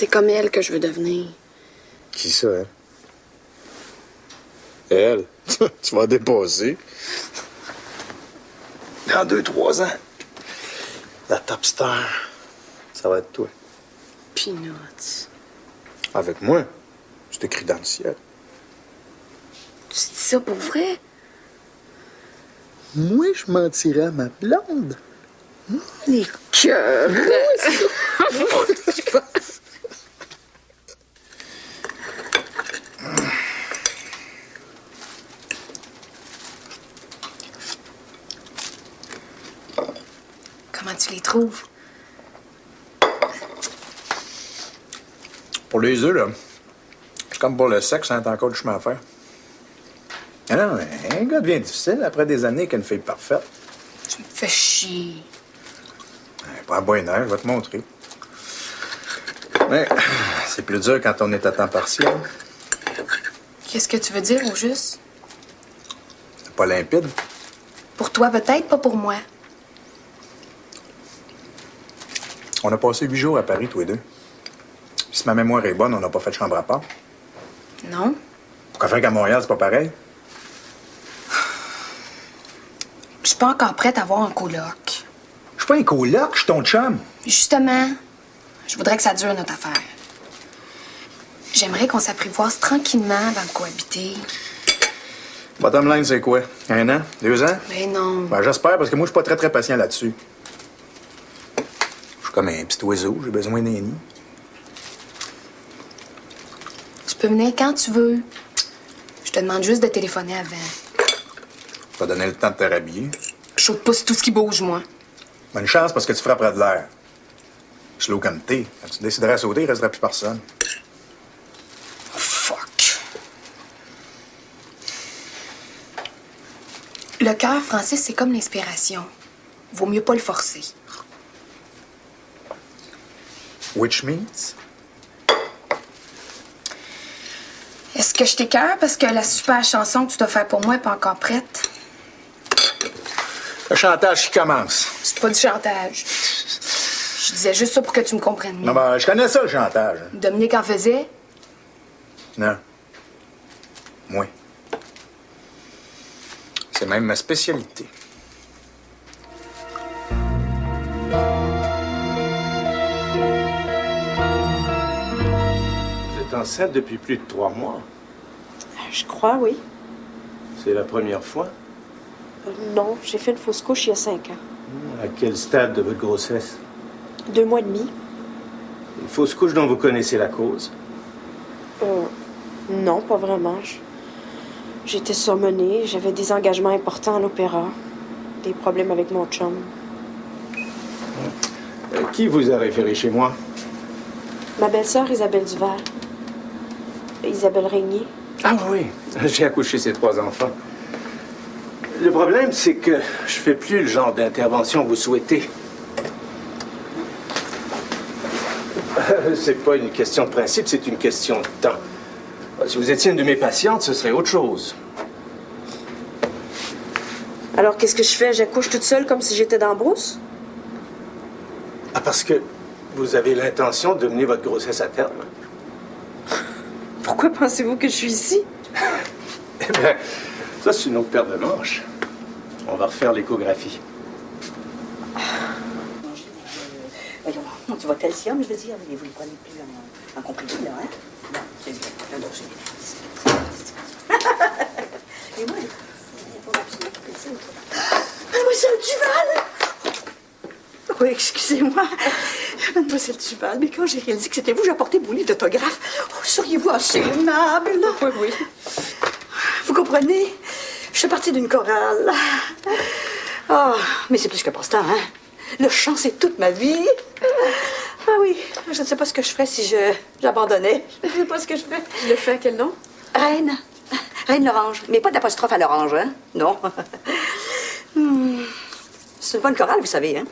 C'est comme elle que je veux devenir. Qui ça, hein? Elle? Tu vas dépasser. Dans 2-3 ans, la top star, ça va être toi. Peanuts. Avec moi, c'est écrit dans le ciel. Tu dis ça pour vrai? Moi, je mentirais à ma blonde. Les cœurs! Comment tu les trouves? Pour les œufs, là, c'est comme pour le sexe, hein, t'as encore du chemin à faire. Ah non, mais un gars devient difficile après des années qu'une fille parfaite. Tu me fais chier. Pas bon air, je vais te montrer. Mais c'est plus dur quand on est à temps partiel. Qu'est-ce que tu veux dire, au juste? C'est pas limpide. Pour toi, peut-être, pas pour moi. On a passé 8 jours à Paris, tous les deux. Si ma mémoire est bonne, on n'a pas fait de chambre à part. Non? Pourquoi faire qu'à Montréal, c'est pas pareil? Je suis pas encore prête à avoir un coloc. Je suis pas un coloc, je suis ton chum. Justement, je voudrais que ça dure, notre affaire. J'aimerais qu'on s'apprivoise tranquillement avant de cohabiter. Bottom line, c'est quoi? 1 an? 2 ans? Mais non. Ben, j'espère, parce que moi, je suis pas très, très patient là-dessus. Je suis comme un petit oiseau, j'ai besoin d'un nid. Tu peux venir quand tu veux. Je te demande juste de téléphoner avant. Pas donner le temps de te rhabiller. Je saute pas sur tout ce qui bouge, moi. Bonne chance parce que tu frapperas de l'air. Slow comme t'es. Quand tu décideras à sauter, il restera plus personne. Fuck. Le cœur, Francis, c'est comme l'inspiration. Vaut mieux pas le forcer. Which means? Est-ce que je t'écœure parce que la super chanson que tu dois faire pour moi est pas encore prête? Le chantage qui commence. C'est pas du chantage. Je disais juste ça pour que tu me comprennes mieux. Non, ben, je connais ça, le chantage. Dominique en faisait? Non. Moi. C'est même ma spécialité. Vous êtes enceinte depuis plus de 3 mois. Je crois, oui. C'est la première fois. Non, j'ai fait une fausse couche il y a 5 ans. À quel stade de votre grossesse? 2 mois et demi. Une fausse couche dont vous connaissez la cause? Non, pas vraiment. J'étais surmenée, j'avais des engagements importants à l'opéra, des problèmes avec mon chum. Qui vous a référé chez moi? Ma belle-sœur Isabelle Duval. Isabelle Régnier. Ah oui, j'ai accouché ces 3 enfants. Le problème, c'est que je fais plus le genre d'intervention que vous souhaitez. C'est pas une question de principe, c'est une question de temps. Si vous étiez une de mes patientes, ce serait autre chose. Alors, qu'est-ce que je fais? J'accouche toute seule comme si j'étais dans la brousse? Ah, parce que vous avez l'intention de mener votre grossesse à terme. Pourquoi pensez-vous que je suis ici? Eh bien, ça, c'est une autre paire de manches. On va refaire l'échographie. Voyons, non, tu vois calcium, je veux dire, mais vous ne le prenez plus en comprimé, là, hein? Non, c'est bien. Non, non, c'est bien. Et moi, il faut absolument couper ça. Mademoiselle Duval! Oui, excusez-moi. Mademoiselle Duval, mais quand j'ai réalisé que c'était vous, j'ai apporté vos livres d'autographe. Oh, seriez-vous assez aimable? Oui, oui. Vous comprenez? Je fais partie d'une chorale. Ah, mais c'est plus que passe-temps, hein? Le chant, c'est toute ma vie. Ah oui, je ne sais pas ce que je ferais si j'abandonnais. Je ne sais pas ce que je ferais. Le fais à quel nom? Reine. Reine l'orange. Mais pas d'apostrophe à l'orange, hein? Non. C'est une bonne chorale, vous savez, hein?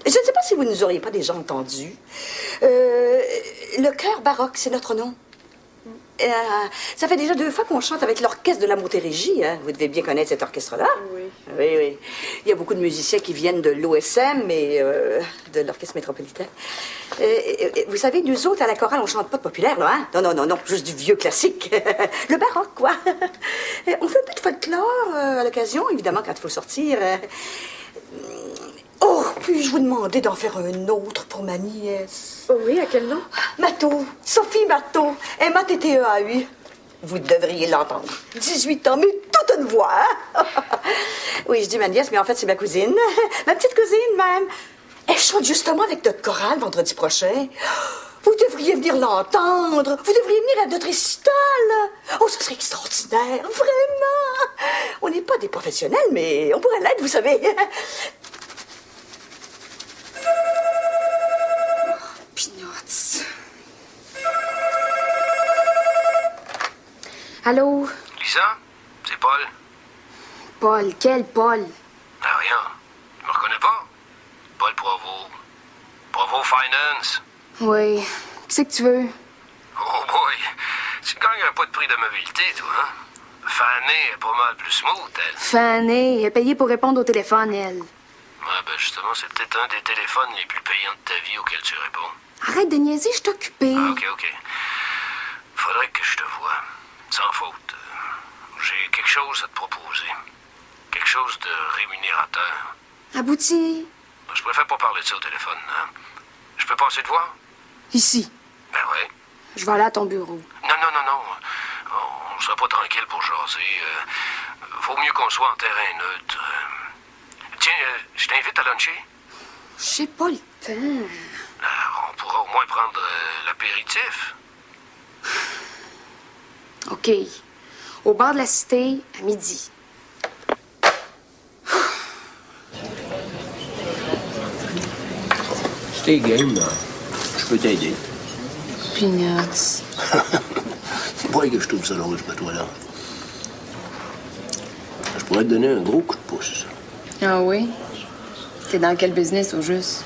Je ne sais pas si vous ne nous auriez pas déjà entendus. Le chœur baroque, c'est notre nom. Ça fait déjà 2 fois qu'on chante avec l'orchestre de la Montérégie, hein? Vous devez bien connaître cet orchestre-là. Oui. Oui, oui. Il y a beaucoup de musiciens qui viennent de l'OSM et de l'Orchestre métropolitain. Vous savez, nous autres, à la chorale, on chante pas de populaire, là, hein? Non, juste du vieux classique. Le baroque, quoi. On fait un peu de folklore à l'occasion, évidemment, quand il faut sortir. Oh, puis-je vous demander d'en faire un autre pour ma nièce? Oh oui, à quel nom? Matteau, Sophie Matteau, M-A-T-T-E-A-U. Vous devriez l'entendre. 18 ans, mais toute une voix, hein? Oui, je dis ma nièce, mais en fait, c'est ma cousine. Ma petite cousine, même. Elle chante justement avec notre chorale vendredi prochain. Vous devriez venir l'entendre. Vous devriez venir à notre récital. Oh, ce serait extraordinaire, vraiment. On n'est pas des professionnels, mais on pourrait l'être, vous savez. Peanuts. Allô? Lisa, c'est Paul. Paul, quel Paul? Ah, rien. Tu me reconnais pas? Paul Provo. Provo Finance. Oui. Qu'est-ce que tu veux? Oh boy, tu gagnerais pas de prix de mobilité, toi, hein? Fanny est pas mal plus smooth, elle. Fanny, elle a payé pour répondre au téléphone, elle. Ouais, ben justement, c'est peut-être un des téléphones les plus payants de ta vie auquel tu réponds. Arrête de niaiser, je suis occupée. Ah, OK. Faudrait que je te voie. Sans faute. J'ai quelque chose à te proposer. Quelque chose de rémunérateur. Abouti. Je préfère pas parler de ça au téléphone, hein? Je peux passer te voir? Ici. Ben ouais. Je vais aller à ton bureau. Non. On sera pas tranquille pour jaser. Vaut mieux qu'on soit en terrain neutre. Tiens, je t'invite à luncher. J'ai pas le temps. On pourra au moins prendre l'apéritif. OK. Au bar de la cité, à midi. Si t'es game, je peux t'aider. Peanuts. Moi que je trouve ça drôle, pas toi là. Je pourrais te donner un gros coup de pouce. Ah oui? T'es dans quel business, au juste?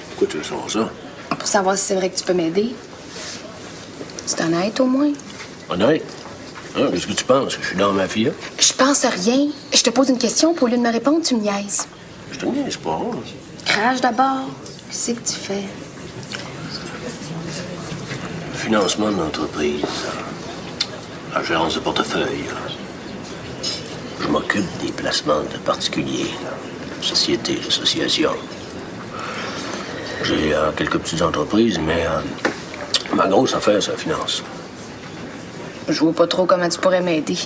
Pourquoi tu veux savoir ça? Pour savoir si c'est vrai que tu peux m'aider. C'est honnête, au moins? Honnête? Hein, qu'est-ce que tu penses? Que je suis dans ma mafia? Je pense à rien. Je te pose une question, puis au lieu de me répondre, tu me niaises. Je te niaise pas. Hein? Crache d'abord. Qu'est-ce que tu fais? Financement d'entreprise. La gérance de portefeuille. Je m'occupe des placements de particuliers. Sociétés, associations. J'ai quelques petites entreprises, mais ma grosse affaire, c'est la finance. Je vois pas trop comment tu pourrais m'aider.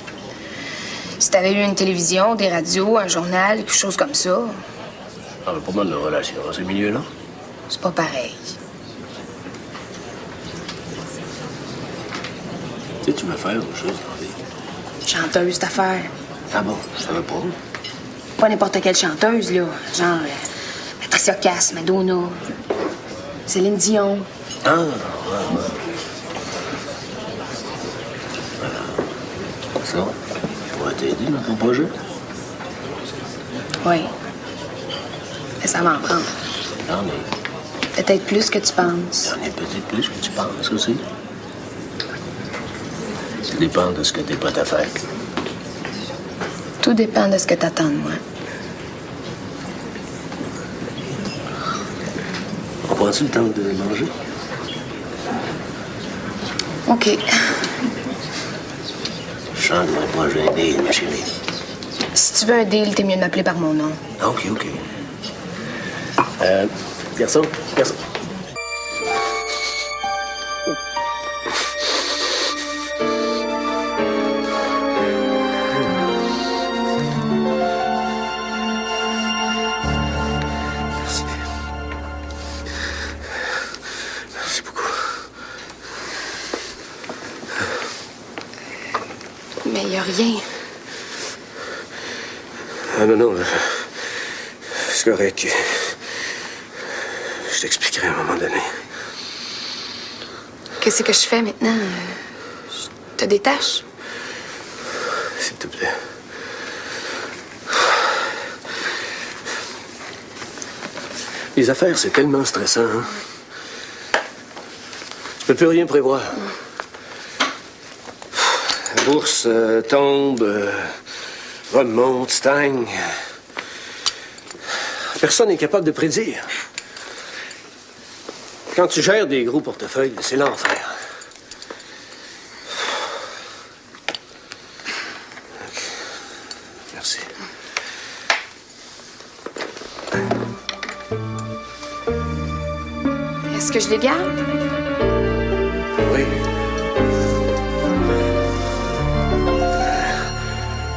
Si t'avais eu une télévision, des radios, un journal, quelque chose comme ça, J'ai pas mal de relations dans ces milieux-là. c'est pas pareil. Tu sais, tu veux faire autre chose dans la vie. Chanteuse, cette affaire. Ah bon? Je savais pas. Pas n'importe quelle chanteuse, là. Genre Patricia Cass, Madonna, Céline Dion. Ah, ouais. Ça, je pourrais t'aider dans ton projet. Oui. Mais ça va en prendre. J'en ai. Peut-être plus que tu penses. J'en ai peut-être plus que tu penses aussi. Ça dépend de ce que t'es prêt à faire. Tout dépend de ce que t'attends de moi. On prend-tu le temps de manger? OK. Je sens que mon projet est deal, ma chérie. Si tu veux un deal, t'es mieux de m'appeler par mon nom. OK. Garçon. Merci beaucoup. Mais y a rien. Ah non, c'est correct. Je t'expliquerai à un moment donné. Qu'est-ce que je fais maintenant? Je te détache? S'il te plaît. Les affaires, c'est tellement stressant, hein? Tu peux plus rien prévoir. La bourse tombe, Remonte, stagne. Personne n'est capable de prédire. Quand tu gères des gros portefeuilles, c'est l'enfer. Merci. Est-ce que je les garde? Oui.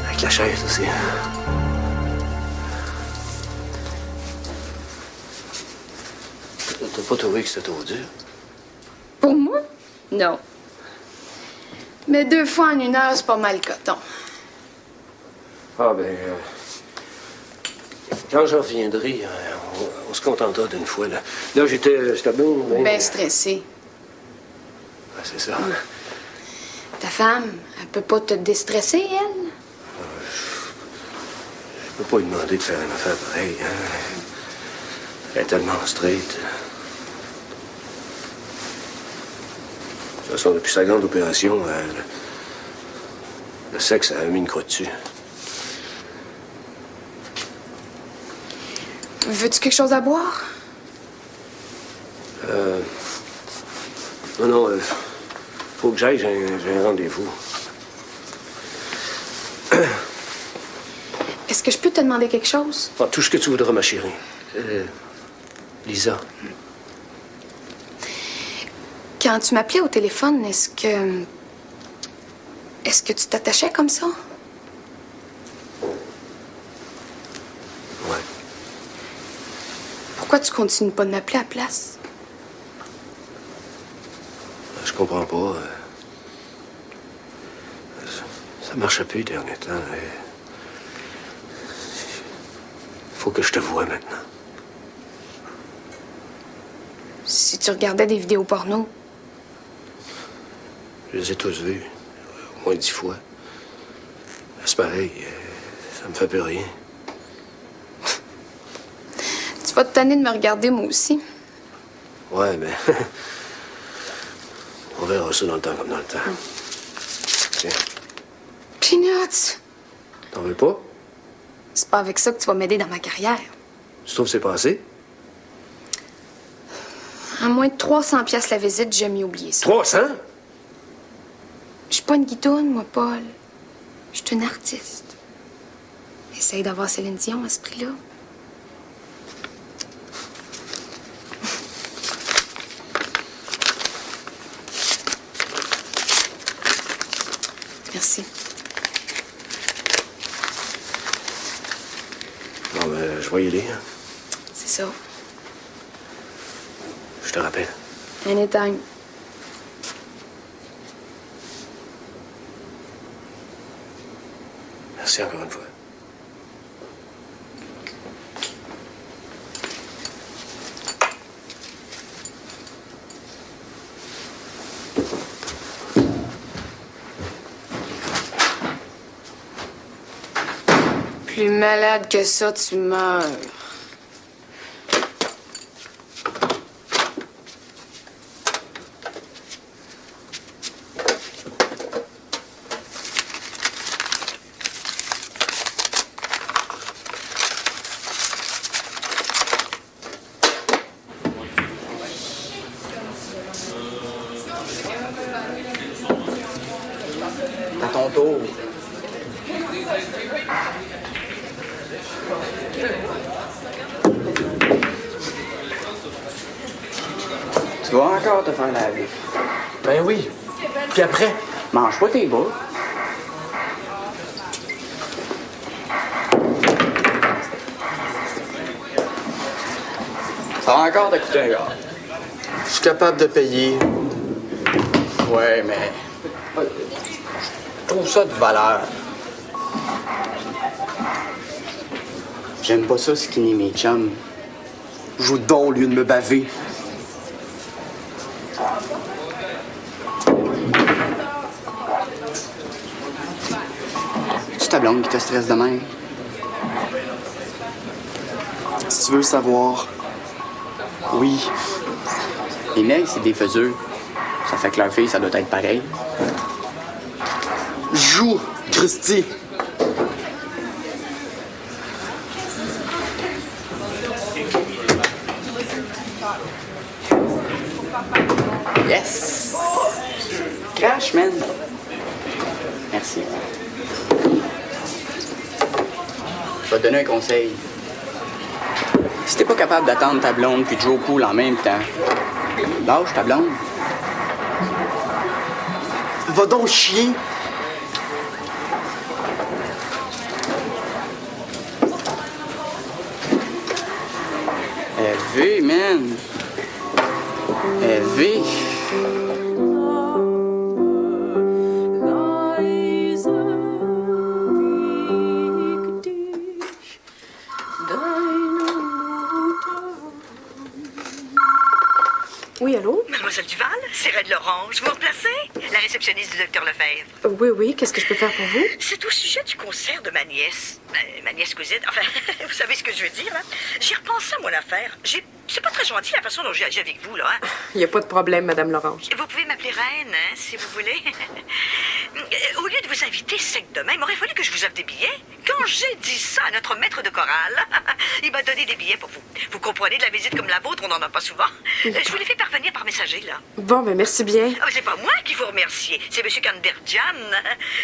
Avec la chaise aussi. T'as pas trouvé que c'était trop dur? Pour moi? Non. Mais 2 fois en 1 heure, c'est pas mal coton. Ah, ben... quand j'en reviendrai, on se contentera d'une fois, là. Là, j'étais bien... Ben stressé. Ah, c'est ça. Ta femme, elle peut pas te déstresser, elle? Je peux pas lui demander de faire une affaire pareille, hein. Elle est tellement straight. De toute façon, depuis sa grande opération, le sexe a mis une croix dessus. Veux-tu quelque chose à boire? Non, faut que j'aille, j'ai un rendez-vous. Est-ce que je peux te demander quelque chose? Ah, tout ce que tu voudras, ma chérie. Lisa. Quand tu m'appelais au téléphone, est-ce que tu t'attachais comme ça? Ouais. Pourquoi tu continues pas de m'appeler à la place? Je comprends pas. Ça marche plus les derniers temps. Faut que je te voie maintenant. Si tu regardais des vidéos porno. Je les ai tous vus. Au moins 10 fois. C'est pareil. Ça me fait plus rien. Tu vas te tanner de me regarder, moi aussi. Ouais, mais... on verra ça dans le temps comme dans le temps. Tiens. Peanuts! T'en veux pas? C'est pas avec ça que tu vas m'aider dans ma carrière. Tu trouves que c'est passé? À moins de 300 pièces la visite, j'ai mis oublier ça. 300? Je suis pas une guitoune, moi, Paul. Je suis une artiste. Essaye d'avoir Céline Dion à ce prix-là. Merci. Non, ben, je vais y aller. Hein. C'est ça. Je te rappelle. Anytime. Merci encore une fois. Plus malade que ça, tu meurs. À ton tour. Tu vas encore te faire laver. Ben oui. Puis après? Mange pas tes bas. Ça va encore te coûter un gars. Je suis capable de payer. Ouais, mais... je trouve ça de valeur. J'aime pas ça skinner mes chums. Joue donc au lieu de me baver. C'est ta blonde qui te stresse de même. Si tu veux le savoir, oui. Les nègres, c'est des faiseux. Ça fait que leur fille, ça doit être pareil. Joue, Christy. Yes! Crash, man! Merci. Je vais te donner un conseil. Si t'es pas capable d'attendre ta blonde puis de jouer au pool en même temps, lâche ta blonde. Va donc chier. Élevé, man. Élevé. Oui, allô? Mademoiselle Duval, c'est Red Lorange. Vous me replacez? La réceptionniste du docteur Lefebvre. Oui, qu'est-ce que je peux faire pour vous? C'est au sujet du concert de ma nièce. Ma nièce cousine. Enfin, vous savez ce que je veux dire, là? J'ai repensé à mon affaire. C'est pas très gentil la façon dont j'ai agi avec vous, là. Hein? Il n'y a pas de problème, Madame Lorange. Vous pouvez m'appeler Reine, hein, si vous voulez. Au lieu de vous inviter sec demain, il aurait fallu que je vous offre des billets. Quand j'ai dit ça à notre maître de chorale, il m'a donné des billets pour vous. Vous comprenez, de la visite comme la vôtre, on n'en a pas souvent. Je vous les fais parvenir par messager, là. Bon, ben merci bien. Ah, c'est pas moi qui vous remercie. C'est M. Kanderjian.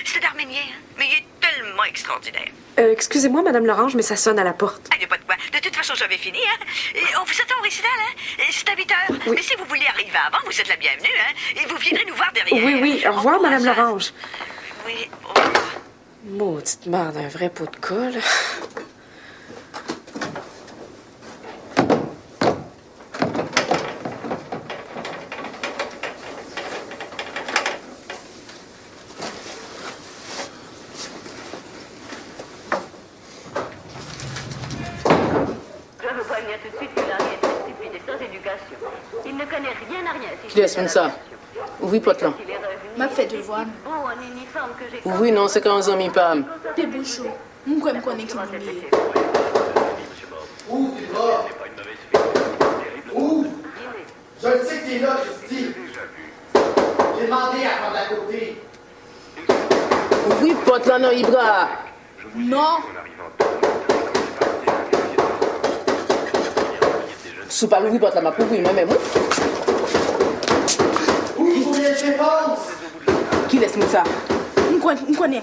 C'est un arménien, hein, mais il est tellement extraordinaire. Excusez-moi, Madame Lorange, mais ça sonne à la porte. Ah, il n'y a pas de quoi. De toute façon, j'avais fini, hein. Et on vous attend au récital, hein. C'est à 8 heures. Oui. Mais si vous voulez arriver avant, vous êtes la bienvenue, hein. Et vous viendrez nous voir derrière. Oui. Au revoir, Madame Lorange. Oui, au revoir. Maudite merde, un vrai pot de colle. Je veux prévenir tout de suite qu'il a rien de depuis des sans éducation. Il ne connaît rien à rien. Qui laisse ça? Oui, Potelon. M'a fait devoir. Beau en uniforme que j'ai. Oui, non, c'est quand on Pam. T'es bouchou. Moi, me connais comme Où tu vas? Où? Je le sais que t'es là, Christy. J'ai demandé à prendre à côté. Oui, Potelon, non, Ibra. Non. Sou pas oui, Potelon, ma pauvre, oui, mais moi. Où il faut bien de réponse? Qui laisse ça? Me connais.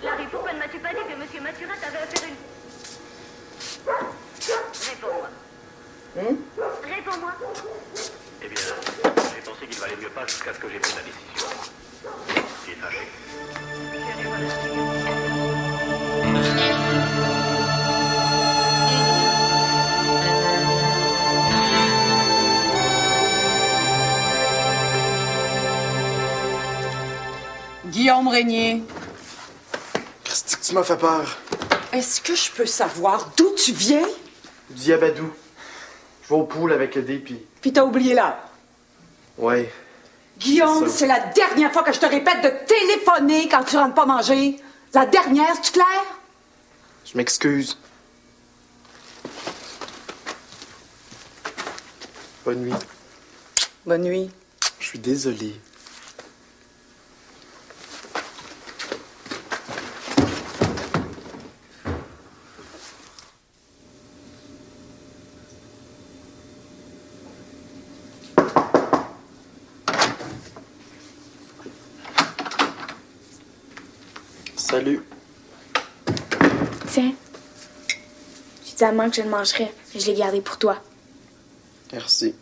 Larry, pourquoi ne m'as-tu pas dit que M. Mathurin t'avait affaire une... Réponds-moi. Réponds-moi. Eh bien, j'ai pensé qu'il valait mieux pas jusqu'à ce que j'ai pris ma décision. Il est fâché. Guillaume Régnier. Christy, tu m'as fait peur. Est-ce que je peux savoir d'où tu viens? Du Yabadou. Je vais au pool avec Eddie, Puis t'as oublié l'heure. Ouais. Guillaume, ça. c'est la dernière fois que je te répète de téléphoner quand tu rentres pas manger. La dernière, c'est clair? Je m'excuse. Bonne nuit. Bonne nuit. Je suis désolé. Salut. Tiens. J'ai dit à maman que je le mangerais. Je l'ai gardé pour toi. Merci.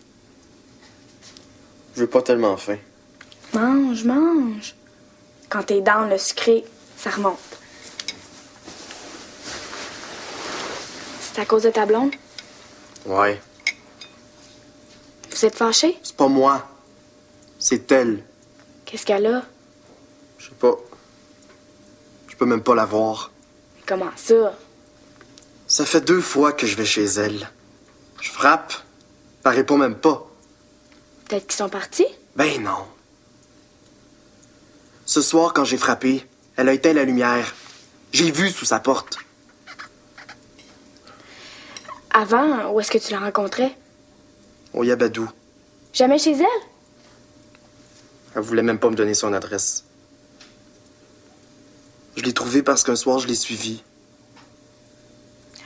Je veux pas tellement faim. Mange, mange. Quand t'es dans le sucré, ça remonte. C'est à cause de ta blonde? Ouais. Vous êtes fâchés? C'est pas moi. C'est elle. Qu'est-ce qu'elle a? Je sais pas. Je peux même pas la voir. Comment ça? Ça fait 2 fois que je vais chez elle. Je frappe. Elle répond même pas. Peut-être qu'ils sont partis? Ben non. Ce soir, quand j'ai frappé, elle a éteint la lumière. J'ai vu sous sa porte. Avant, où est-ce que tu la rencontrais? Au Yabadou. Jamais chez elle? Elle voulait même pas me donner son adresse. Je l'ai trouvée parce qu'un soir, je l'ai suivie.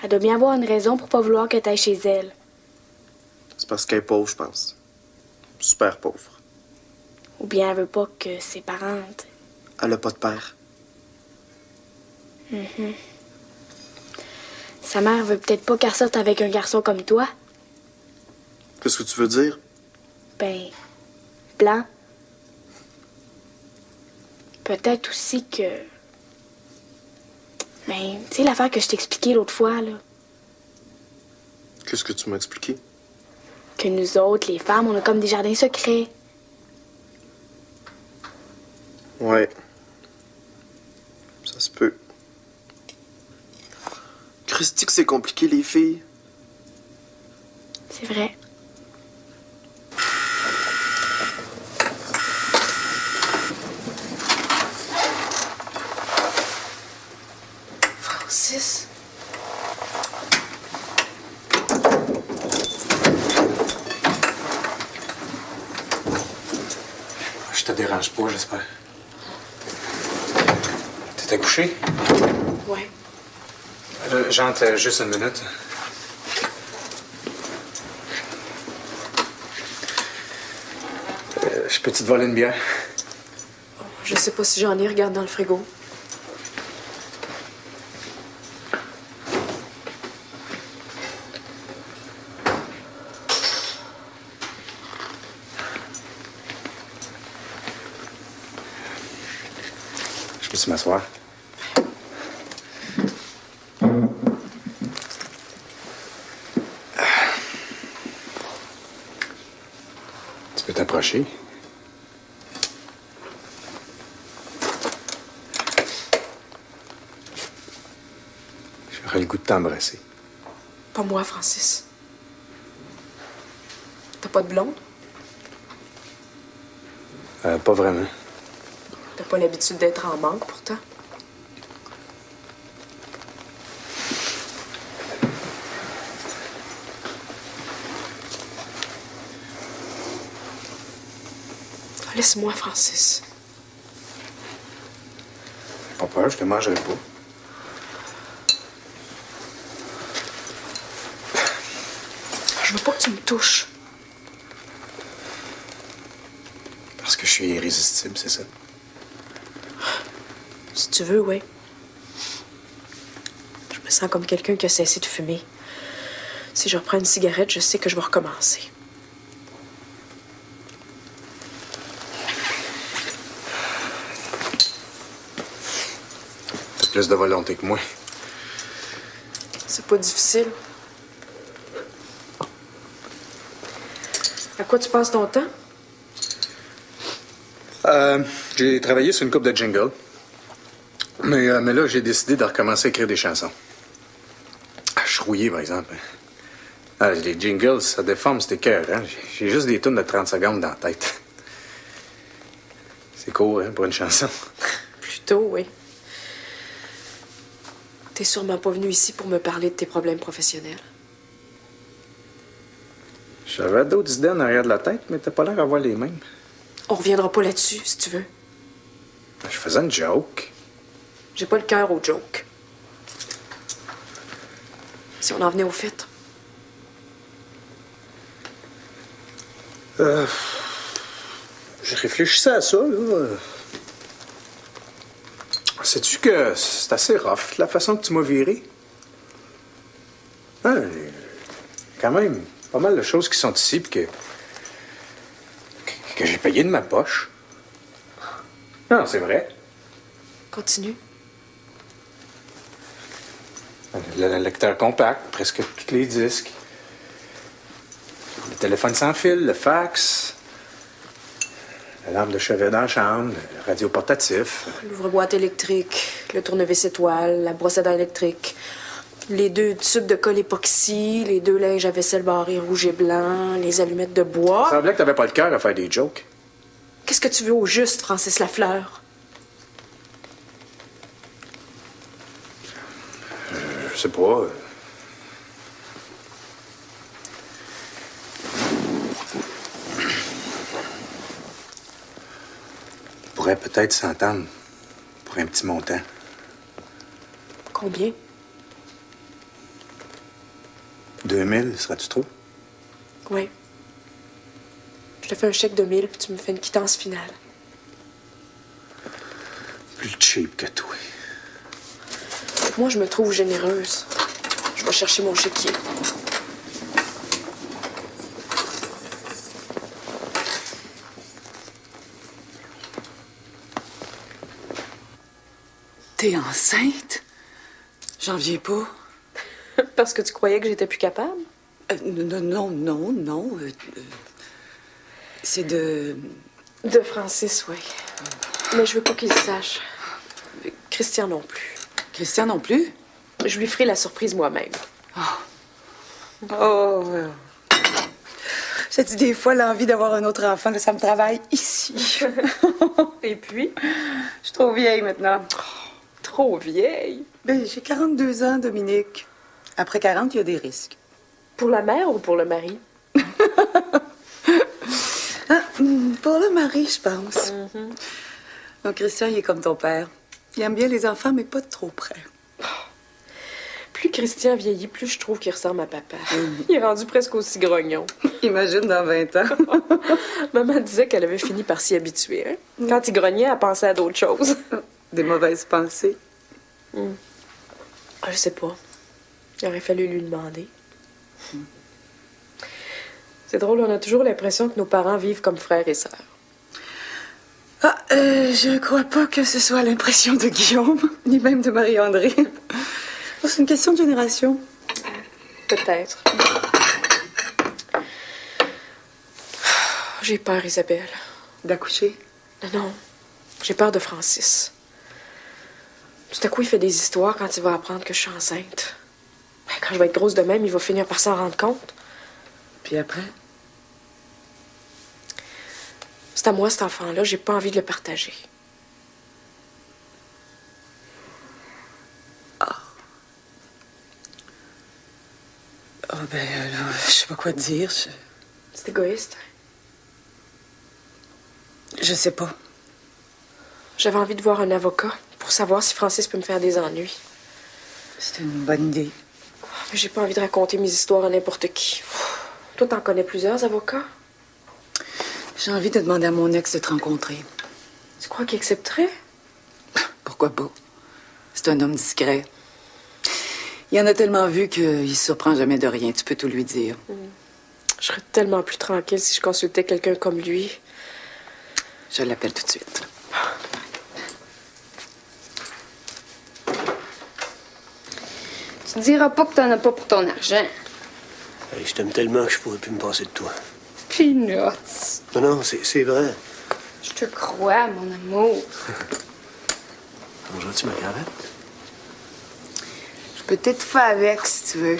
Elle doit bien avoir une raison pour pas vouloir que t'ailles chez elle. C'est parce qu'elle est pauvre, je pense. Super pauvre. Ou bien elle veut pas que ses parents... Elle a pas de père. Mhm. Sa mère veut peut-être pas qu'elle sorte avec un garçon comme toi. Qu'est-ce que tu veux dire? Ben, blanc. Peut-être aussi que... Ben, tu sais l'affaire que je t'expliquais l'autre fois, là. Qu'est-ce que tu m'as expliqué? Que nous autres, les femmes, on a comme des jardins secrets. Ouais. Ça se peut. Christy, que c'est compliqué, les filles. C'est vrai. Francis? Je te dérange pas, j'espère. T'étais couché? Ouais. J'entre juste une minute. Je peux te voler une bière? Je sais pas si j'en ai, regarde dans le frigo. Je peux-tu m'asseoir? Tu peux t'approcher? J'aurais le goût de t'embrasser. Pas moi, Francis. T'as pas de blonde? Pas vraiment. T'as pas l'habitude d'être en manque, pourtant. Laisse-moi, Francis. Pas peur, je te mangerai pas. Je veux pas que tu me touches. Parce que je suis irrésistible, c'est ça? Si tu veux, oui. Je me sens comme quelqu'un qui a cessé de fumer. Si je reprends une cigarette, je sais que je vais recommencer. T'as plus de volonté que moi. C'est pas difficile. À quoi tu passes ton temps? J'ai travaillé sur une coupe de jingle. Mais là, j'ai décidé de recommencer à écrire des chansons. Je suis rouillé, par exemple. Les jingles, ça déforme, c'était cœur, hein? J'ai juste des tunes de 30 secondes dans la tête. C'est court, hein, pour une chanson. Plutôt, oui. T'es sûrement pas venu ici pour me parler de tes problèmes professionnels. J'avais d'autres idées en arrière de la tête, mais t'as pas l'air d'avoir les mêmes. On reviendra pas là-dessus, si tu veux. Je faisais une joke. J'ai pas le cœur aux jokes. Si on en venait au fait. Je réfléchissais à ça, là. Sais-tu que c'est assez rough, la façon que tu m'as viré? Hein, quand même, pas mal de choses qui sont ici, puis que j'ai payé de ma poche. Non, c'est vrai. Continue. Le lecteur compact, presque tous les disques. Le téléphone sans fil, le fax. La lampe de chevet dans la chambre, le radio portatif. L'ouvre-boîte électrique, le tournevis étoile, la brosse à dents électrique, les 2 tubes de colle époxy, les 2 linges à vaisselle barrés rouge et blanc, les allumettes de bois. Il semblait que t'avais pas le cœur à faire des jokes. Qu'est-ce que tu veux au juste, Francis Lafleur? Je sais pas. pourrait peut-être s'entendre pour un petit montant. Combien? 2000, seras-tu trop? Oui. Je te fais un chèque de 1000 puis tu me fais une quittance finale. Plus cheap que toi. Moi, je me trouve généreuse. Je vais chercher mon chéquier. T'es enceinte? J'en viens pas. Parce que tu croyais que j'étais plus capable? Non. C'est de... De Francis, oui. Mais je veux pas qu'il le sache. Christian non plus. Christian non plus? Je lui ferai la surprise moi-même. Oh. J'ai dit des fois l'envie d'avoir un autre enfant, là, ça me travaille ici. Et puis? Je suis trop vieille maintenant. Trop vieille? Ben, j'ai 42 ans, Dominique. Après 40, il y a des risques. Pour la mère ou pour le mari? Pour le mari, je pense. Donc, Christian, il est comme ton père. Il aime bien les enfants, mais pas de trop près. Plus Christian vieillit, plus je trouve qu'il ressemble à papa. Il est rendu presque aussi grognon. Imagine dans 20 ans. Maman disait qu'elle avait fini par s'y habituer. Hein? Quand il grognait, elle pensait à d'autres choses. Des mauvaises pensées. Je sais pas. Il aurait fallu lui demander. C'est drôle, on a toujours l'impression que nos parents vivent comme frères et sœurs. Je crois pas que ce soit l'impression de Guillaume, ni même de Marie-André. C'est une question de génération. Peut-être. J'ai peur, Isabelle. D'accoucher? Non. J'ai peur de Francis. Tout à coup, il fait des histoires quand il va apprendre que je suis enceinte. Quand je vais être grosse de même, il va finir par s'en rendre compte. Puis après? C'est à moi, cet enfant-là. J'ai pas envie de le partager. Je sais pas quoi te dire. C'est égoïste. Je sais pas. J'avais envie de voir un avocat pour savoir si Francis peut me faire des ennuis. C'est une bonne idée. Mais j'ai pas envie de raconter mes histoires à n'importe qui. Toi, t'en connais plusieurs avocats? J'ai envie de demander à mon ex de te rencontrer. Tu crois qu'il accepterait? Pourquoi pas? C'est un homme discret. Il en a tellement vu qu'il se surprend jamais de rien. Tu peux tout lui dire. Je serais tellement plus tranquille si je consultais quelqu'un comme lui. Je l'appelle tout de suite. Tu te diras pas que t'en as pas pour ton argent. Hey, je t'aime tellement que je pourrais plus me passer de toi. Peanuts. Non, c'est vrai. Je te crois, mon amour. Mangeras-tu ma cravate? Je peux peut-être faire avec, si tu veux.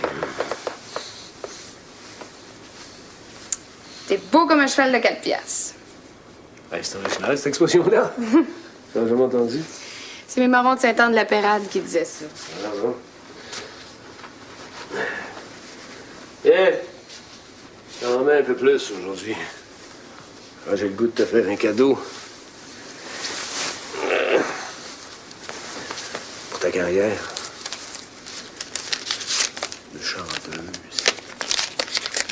T'es beau comme un cheval de 4 piastres. Hey, c'est original, cette expression-là. T'as jamais entendu? C'est mes marrons de Saint-Anne-de-la-Pérade qui disaient ça. Ah bon? J'en mets un peu plus aujourd'hui. J'ai le goût de te faire un cadeau. Pour ta carrière. De chanteuse.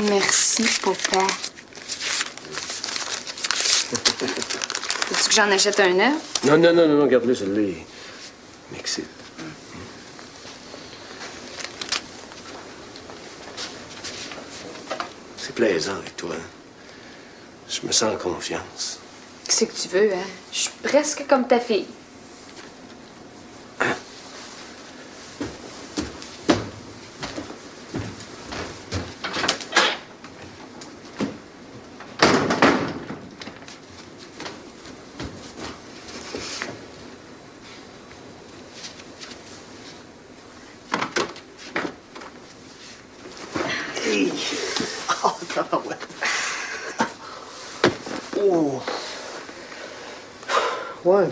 Merci, papa. Veux-tu que j'en achète un neuf? Non, garde-le, celui-là. M'excite. C'est plaisant avec toi. Je me sens en confiance. Qu'est-ce que tu veux, hein? Je suis presque comme ta fille. Oh! Ouais,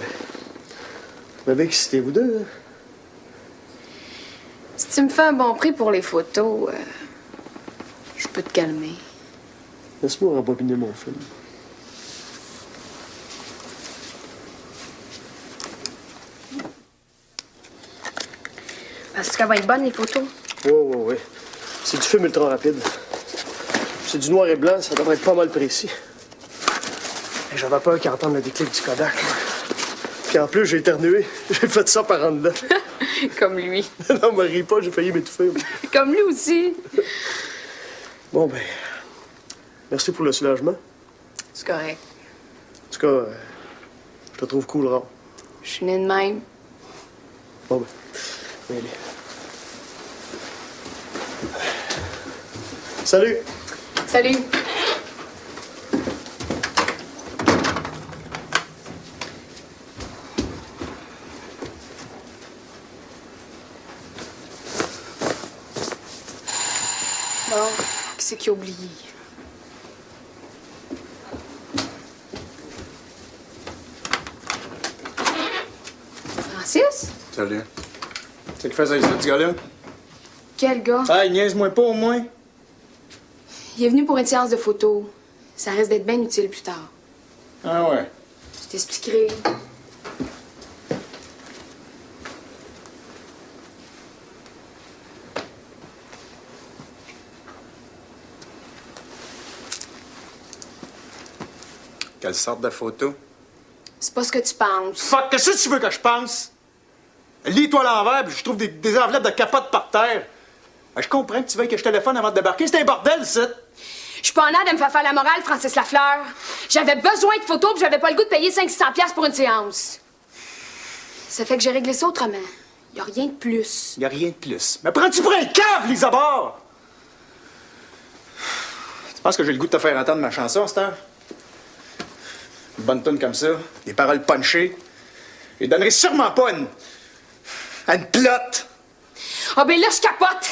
mais bien excitez vous deux, hein? Si tu me fais un bon prix pour les photos, je peux te calmer. Laisse-moi rembobiner mon film. Est-ce qu'elle va être bonne, les photos? Oui. C'est du film ultra rapide. C'est du noir et blanc, ça devrait être pas mal précis. Et j'avais peur qu'il entende le déclic du Kodak. Là. Puis en plus, j'ai éternué. J'ai fait ça par en dedans. Comme lui. Non, me ris pas, j'ai failli m'étouffer. Comme lui aussi. Bon, ben, merci pour le soulagement. C'est correct. En tout cas, je te trouve cool, rare. Je suis née de même. Bon, ben, oui, allez. Salut! Salut! Bon, qui c'est qui a oublié? Francis? Salut. C'est qui fait ça ici, ce gars-là? Quel gars? Ah, niaise-moi pas au moins. Il est venu pour une séance de photos. Ça risque d'être bien utile plus tard. Ah ouais. Je t'expliquerai. Quelle sorte de photo? C'est pas ce que tu penses. Fuck, qu'est-ce que tu veux que je pense? Lis-toi à l'envers, puis je trouve des enveloppes de capote par terre. Je comprends que tu veuilles que je téléphone avant de débarquer. C'est un bordel, ça! Je suis pas en âge de me faire faire la morale, Francis Lafleur. J'avais besoin de photos, puis j'avais pas le goût de payer 500-600$ pour une séance. Ça fait que j'ai réglé ça autrement. Y a rien de plus. Y a rien de plus. Mais prends-tu pour un cave, Lisa Barr? Tu penses que j'ai le goût de te faire entendre ma chanson, cette heure? Une bonne tonne comme ça, des paroles punchées. Je donnerai sûrement pas à une plotte. Ah ben là, je capote.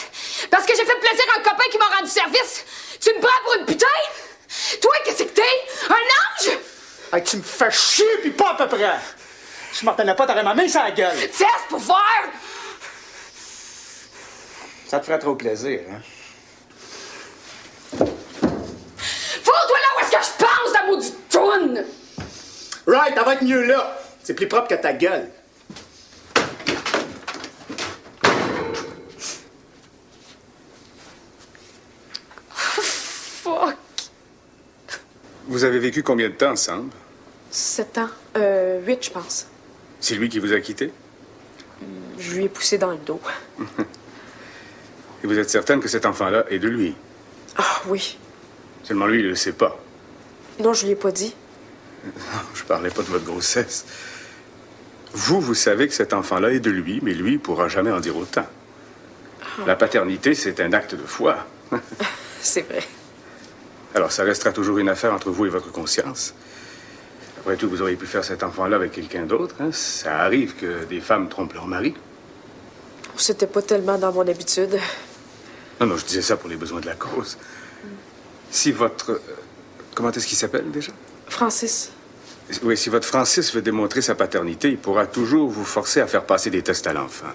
Parce que j'ai fait plaisir à un copain qui m'a rendu service. Tu me prends pour une putain? Toi, qu'est-ce que t'es? Un ange? Hey, tu me fais chier, pis pas à peu près. Je m'en tenais pas, t'aurais ma main sur la gueule. Fesse pour faire! Ça te ferait trop plaisir, hein? Fous-toi là où est-ce que je pense, la maudite toune! Right, ça va être mieux là. C'est plus propre que ta gueule. Fuck! Vous avez vécu combien de temps ensemble? 7 ans. 8, je pense. C'est lui qui vous a quitté? Je lui ai poussé dans le dos. Et vous êtes certaine que cet enfant-là est de lui? Ah, oui. Seulement lui, il ne le sait pas. Non, je lui ai pas dit. Non, je parlais pas de votre grossesse. Vous savez que cet enfant-là est de lui, mais lui, il pourra jamais en dire autant. La paternité, c'est un acte de foi. C'est vrai. Alors, ça restera toujours une affaire entre vous et votre conscience. Après tout, vous auriez pu faire cet enfant-là avec quelqu'un d'autre. Hein? Ça arrive que des femmes trompent leur mari. C'était pas tellement dans mon habitude. Non, je disais ça pour les besoins de la cause. Si votre... comment est-ce qu'il s'appelle, déjà? Francis. Oui, si votre Francis veut démontrer sa paternité, il pourra toujours vous forcer à faire passer des tests à l'enfant.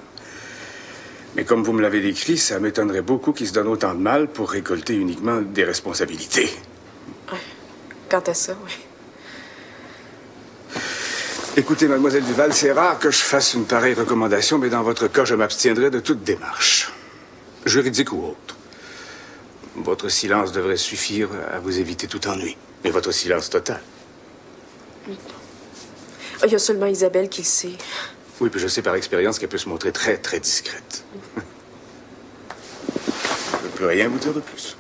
Mais comme vous me l'avez décrit, ça m'étonnerait beaucoup qu'il se donne autant de mal pour récolter uniquement des responsabilités. Ouais. Quant à ça, oui. Écoutez, mademoiselle Duval, c'est rare que je fasse une pareille recommandation, mais dans votre cas, je m'abstiendrai de toute démarche, juridique ou autre. Votre silence devrait suffire à vous éviter tout ennui. Mais votre silence total. Il y a seulement Isabelle qui le sait. Oui, puis je sais par expérience qu'elle peut se montrer très, très discrète. Je ne peux plus rien vous dire de plus.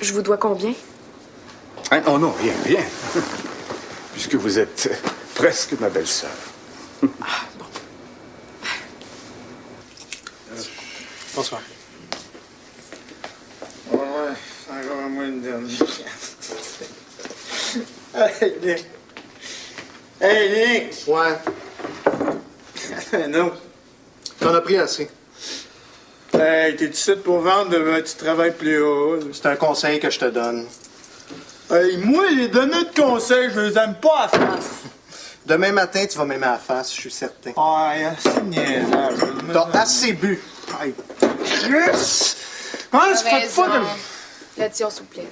Je vous dois combien? Hein? Oh non, rien. Puisque vous êtes presque ma belle-sœur. Ah, bon. Bonsoir. Ouais, encore à moins une dernière. Hey, Nick. Hey, Nick! Ouais. Non. T'en as pris assez. Hey, t'es ici pour vendre, tu travailles plus haut. C'est un conseil que je te donne. Hey, moi, les donneurs de conseils, je les aime pas à face. Demain matin, tu vas m'aimer à la face, je suis certain. Ouais, c'est niaisage. T'as assez bu. Hey. Yes! Ah, je fais pas de... L'addition, s'il vous plaît.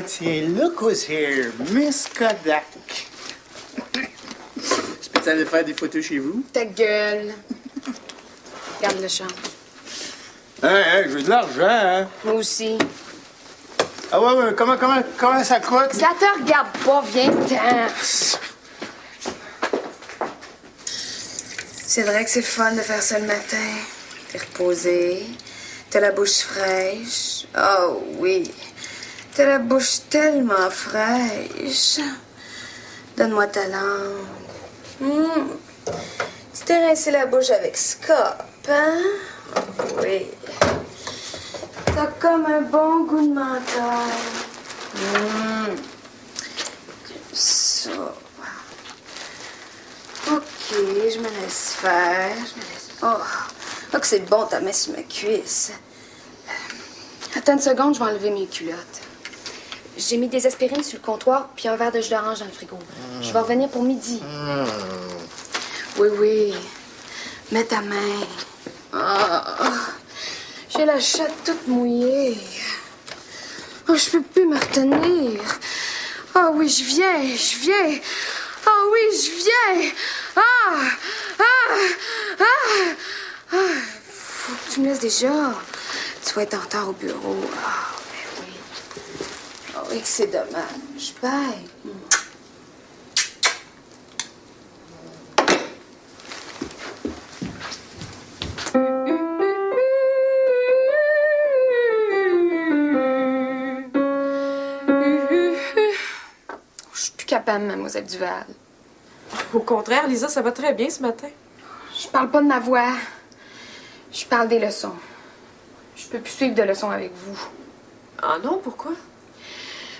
Tiens, look who's here, Miss Kodak. Je peux allez faire des photos chez vous? Ta gueule. Regarde le champ. Hey, j'ai de l'argent, hein? Moi aussi. Ah ouais, comment ça coûte? Ça te regarde pas, viens-t'en. C'est vrai que c'est fun de faire ça le matin. T'es reposé. T'as la bouche fraîche. Oh oui. T'as la bouche tellement fraîche. Donne-moi ta langue. Tu t'es rincé la bouche avec Scop, hein? Oui. T'as comme un bon goût de menthol. Ça. OK, je me laisse faire. Oh, que c'est bon ta main sur ma cuisse. Attends une seconde, je vais enlever mes culottes. J'ai mis des aspirines sur le comptoir puis un verre de jus d'orange dans le frigo. Je vais revenir pour midi. Oui. Mets ta main. J'ai la chatte toute mouillée. Oh, je peux plus me retenir. Oh oui, je viens. Oh oui, je viens. Faut que tu me laisses déjà. Tu vas être en retard au bureau. Ben oui. Oh oui, que c'est dommage. Bye. Je suis plus capable, mademoiselle Duval. Au contraire, Lisa, ça va très bien ce matin. Je parle pas de ma voix. Je parle des leçons. Je peux plus suivre de leçons avec vous. Ah non, pourquoi?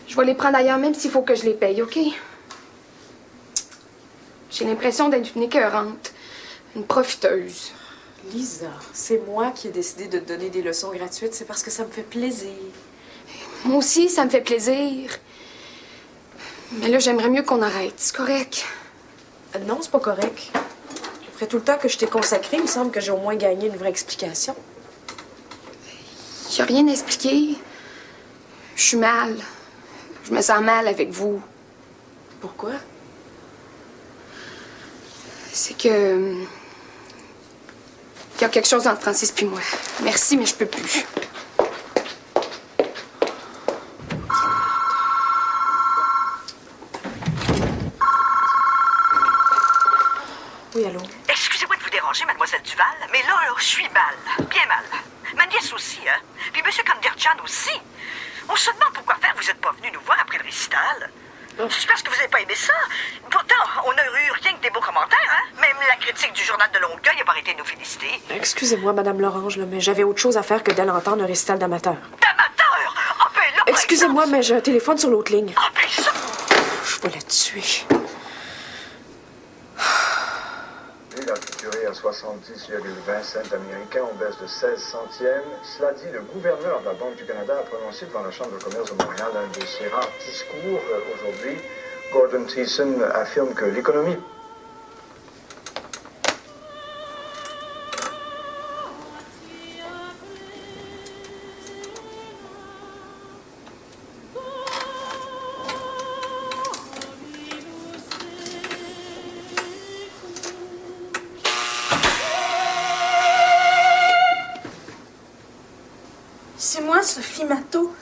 Je vais les prendre ailleurs, même s'il faut que je les paye, OK? J'ai l'impression d'être une écœurante. Une profiteuse. Lisa, c'est moi qui ai décidé de te donner des leçons gratuites. C'est parce que ça me fait plaisir. Moi aussi, ça me fait plaisir. Mais là, j'aimerais mieux qu'on arrête. C'est correct? Non, c'est pas correct. Après tout le temps que je t'ai consacré, il me semble que j'ai au moins gagné une vraie explication. J'ai rien à expliquer. Je suis mal. Je me sens mal avec vous. Pourquoi? C'est que... Il y a quelque chose entre Francis et moi. Merci, mais je peux plus. Oui, allô? Excusez-moi de vous déranger, mademoiselle Duval, mais là, je suis mal. Bien mal. Ma nièce aussi, hein? Puis monsieur Kanderjan aussi. On se demande pourquoi faire vous êtes pas venu nous voir après le récital. C'est parce que vous n'avez pas aimé ça. Pourtant, on n'a eu rien que des beaux commentaires, hein? Même la critique du journal de Longueuil n'a pas arrêté de nous féliciter. Excusez-moi, Madame Lorange, là, mais j'avais autre chose à faire que d'aller entendre un récital d'amateurs. D'amateurs? Ah ben là, par Excusez-moi, mais j'ai un téléphone sur l'autre ligne. Ah ben ça... Je vais la tuer. La facturée à 70,20 cents américains en baisse de 16 centièmes. Cela dit, le gouverneur de la Banque du Canada a prononcé devant la Chambre de commerce de Montréal un de ses rares discours aujourd'hui. Gordon Thiessen affirme que l'économie... C'est moi, Sophie Matteau.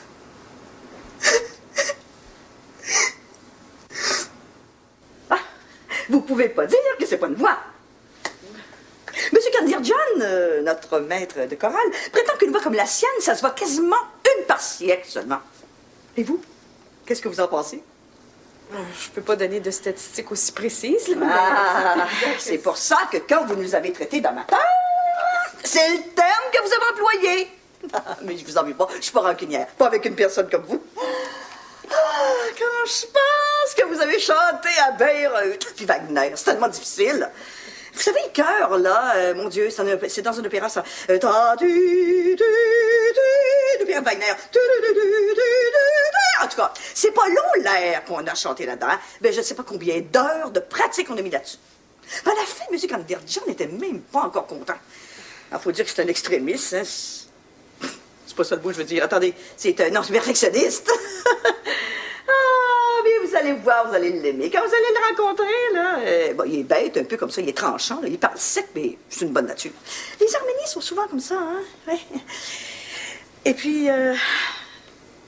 Vous pouvez pas dire que c'est pas une voix. Monsieur Kanderjan, notre maître de chorale, prétend qu'une voix comme la sienne, ça se voit quasiment une par siècle seulement. Et vous? Qu'est-ce que vous en pensez? Je peux pas donner de statistiques aussi précises, là. Ah, c'est pour ça que quand vous nous avez traités d'amateurs, c'est le terme que vous avez employé. Mais je vous en veux pas, je suis pas rancunière, pas avec une personne comme vous. Quand je pense que vous avez chanté à Bayreuth, puis Wagner, c'est tellement difficile. Vous savez, le chœur, là, mon Dieu, c'est dans un opéra, ça. De Pierre Wagner. En tout cas, c'est pas long l'air qu'on a chanté là-dedans. Ben, je ne sais pas combien d'heures de pratique on a mis là-dessus. À la fin, M. Kanderjan n'était même pas encore content. Il faut dire que c'est un extrémiste, hein. C'est pas ça le mot, je veux dire. Attendez, c'est un perfectionniste. Ah, bien, vous allez allez voir, vous allez l'aimer. Quand vous allez le rencontrer, là, bon, il est bête, un peu comme ça, il est tranchant, là, il parle sec, mais c'est une bonne nature. Les Arméniens sont souvent comme ça, hein? Ouais. Et puis,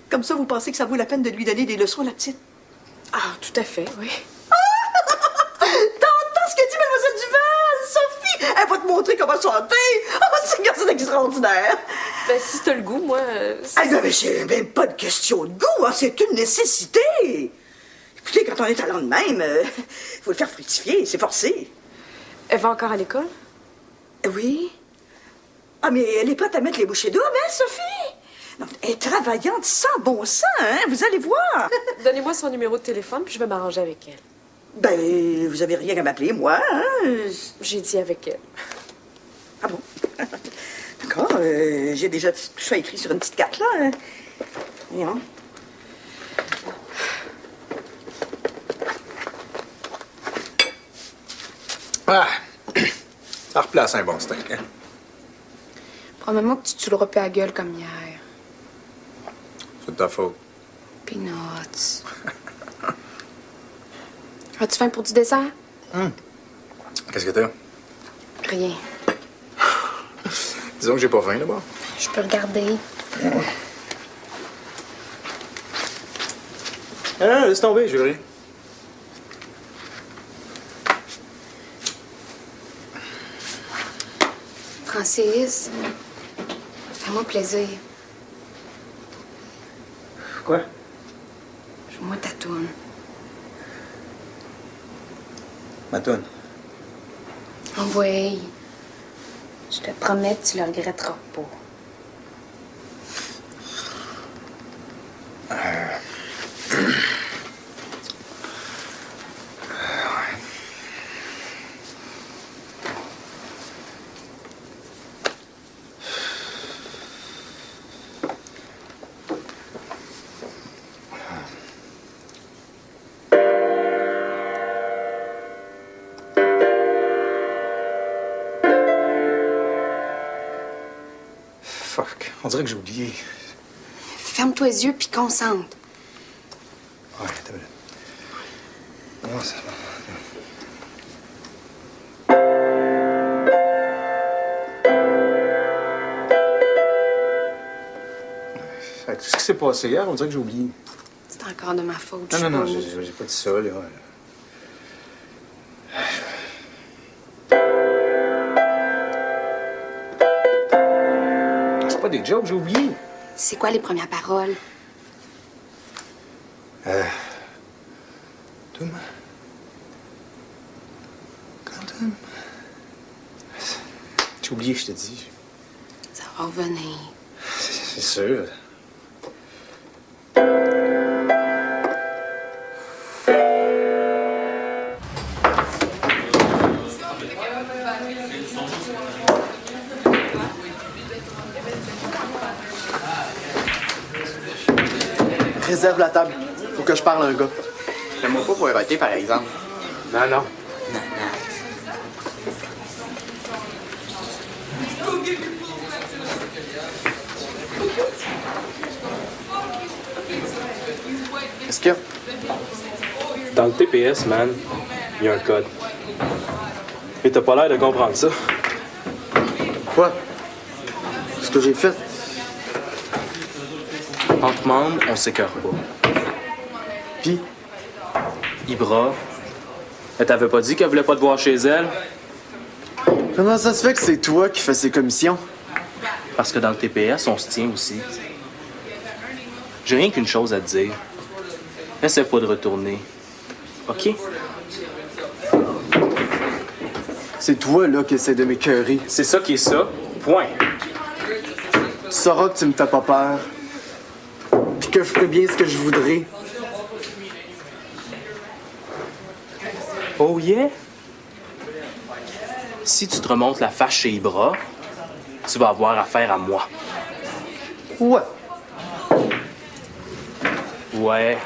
comme ça, vous pensez que ça vaut la peine de lui donner des leçons à la petite? Ah, tout à fait, oui. T'entends ce que dit Mademoiselle Duval, Sophie? Elle va te montrer comment chanter. Oh, c'est extraordinaire. Ben, si t'as le goût, moi... Ah, non, mais c'est même pas une question de goût, hein, c'est une nécessité. Écoutez, quand on est talent de même, faut le faire fructifier, c'est forcé. Elle va encore à l'école? Oui. Ah, mais elle est prête à mettre les bouchées doubles, hein, Sophie? Non, elle est travaillante sans bon sens, hein, vous allez voir. Donnez-moi son numéro de téléphone, puis je vais m'arranger avec elle. Ben, vous avez rien à m'appeler, moi, hein? J'ai dit avec elle. Ah bon? D'accord, j'ai déjà tout ça écrit sur une petite carte, là. Hein. Voyons. Ah! Ça replace un bon steak, hein? Promets-moi que tu te saouleras pas la gueule comme hier. C'est de ta faute. Peanuts. As-tu faim pour du dessert? Qu'est-ce que t'as? Rien. Disons que j'ai pas faim, d'abord. Je peux regarder. Ah, laisse tomber, je veux rien. Francis, fais-moi plaisir. Quoi? Joue-moi ta toune. Ma toune. Envoie. Je te promets que tu le regretteras pas. Fuck, on dirait que j'ai oublié. Ferme-toi les yeux puis concentre. Ouais, t'as minute. Non, ça va. Tout ce qui s'est passé hier, on dirait que j'ai oublié. C'est encore de ma faute. Non, je j'ai pas dit ça, là. C'est pas des jokes, j'ai oublié. C'est quoi les premières paroles? Toum. Quand toum. J'ai oublié, je te dis. Ça va revenir. C'est sûr. Réserve la table. Faut que je parle à un gars. Fais-moi pas pour arrêter, par exemple. Non, non. Qu'est-ce qu'il y a? Dans le TPS, man, il y a un code. Et t'as pas l'air de comprendre ça. Quoi? Ce que j'ai fait? Entre membres, on s'écœure pas. Puis, Ibra, elle t'avait pas dit qu'elle voulait pas te voir chez elle? Comment ça se fait que c'est toi qui fais ces commissions? Parce que dans le TPS, on se tient aussi. J'ai rien qu'une chose à te dire. Essaie pas de retourner. OK? C'est toi, là, qui essaie de m'écœurer. C'est ça qui est ça. Point. Tu sauras que tu me fais pas peur. Puis que je ferai bien ce que je voudrais. Oh yeah? Si tu te remontes la face chez Ibra, tu vas avoir affaire à moi. Ouais. Ouais.